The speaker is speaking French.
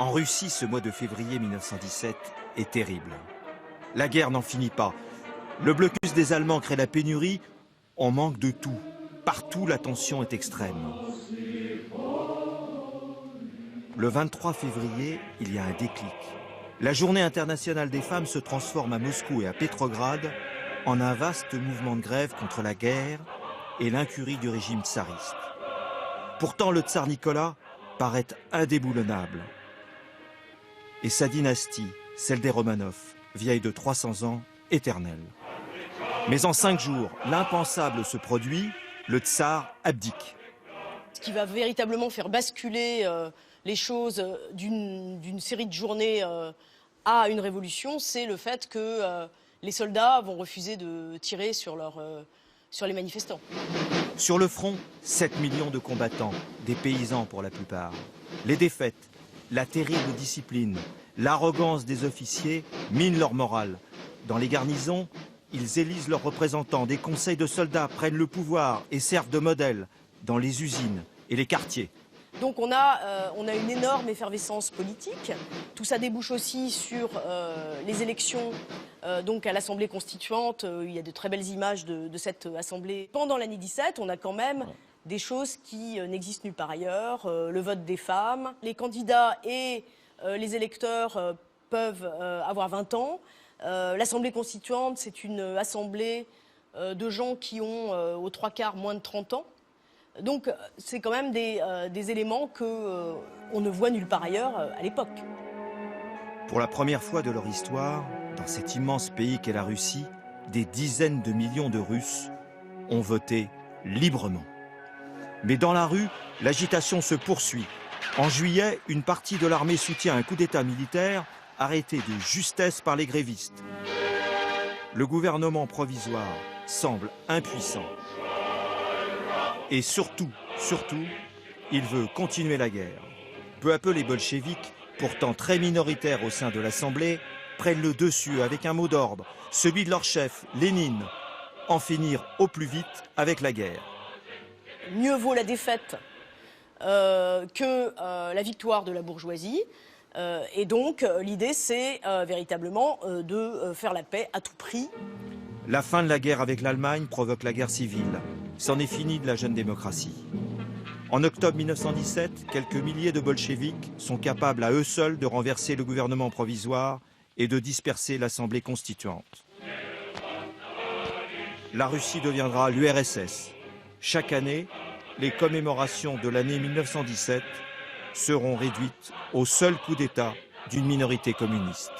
En Russie, ce mois de février 1917 est terrible. La guerre n'en finit pas. Le blocus des Allemands crée la pénurie. On manque de tout. Partout, la tension est extrême. Le 23 février, il y a un déclic. La Journée internationale des femmes se transforme à Moscou et à Petrograd en un vaste mouvement de grève contre la guerre et l'incurie du régime tsariste. Pourtant, le tsar Nicolas paraît indéboulonnable. Et sa dynastie, celle des Romanov, vieille de 300 ans, éternelle. Mais en 5 jours, l'impensable se produit, le tsar abdique. Ce qui va véritablement faire basculer les choses d'une série de journées à une révolution, c'est le fait que les soldats vont refuser de tirer sur les manifestants. Sur le front, 7 millions de combattants, des paysans pour la plupart. Les défaites, la terrible discipline, l'arrogance des officiers minent leur morale. Dans les garnisons, ils élisent leurs représentants, des conseils de soldats prennent le pouvoir et servent de modèle dans les usines et les quartiers. Donc on a une énorme effervescence politique. Tout ça débouche aussi sur les élections donc à l'Assemblée constituante. Il y a de très belles images de cette Assemblée. Pendant l'année 17, on a quand même des choses qui n'existent nulle part ailleurs. Le vote des femmes. Les candidats et les électeurs peuvent avoir 20 ans. L'Assemblée constituante, c'est une assemblée de gens qui ont aux 3/4 moins de 30 ans. Donc c'est quand même des éléments qu'on ne voit nulle part ailleurs à l'époque. Pour la première fois de leur histoire, dans cet immense pays qu'est la Russie, des dizaines de millions de Russes ont voté librement. Mais dans la rue, l'agitation se poursuit. En juillet, une partie de l'armée soutient un coup d'État militaire arrêté de justesse par les grévistes. Le gouvernement provisoire semble impuissant. Et surtout, il veut continuer la guerre. Peu à peu, les bolcheviks, pourtant très minoritaires au sein de l'Assemblée, prennent le dessus avec un mot d'ordre, celui de leur chef, Lénine, en finir au plus vite avec la guerre. Mieux vaut la défaite que la victoire de la bourgeoisie. Et donc, l'idée, c'est véritablement de faire la paix à tout prix. La fin de la guerre avec l'Allemagne provoque la guerre civile. C'en est fini de la jeune démocratie. En octobre 1917, quelques milliers de bolcheviks sont capables à eux seuls de renverser le gouvernement provisoire et de disperser l'Assemblée constituante. La Russie deviendra l'URSS. Chaque année, les commémorations de l'année 1917 seront réduites au seul coup d'État d'une minorité communiste.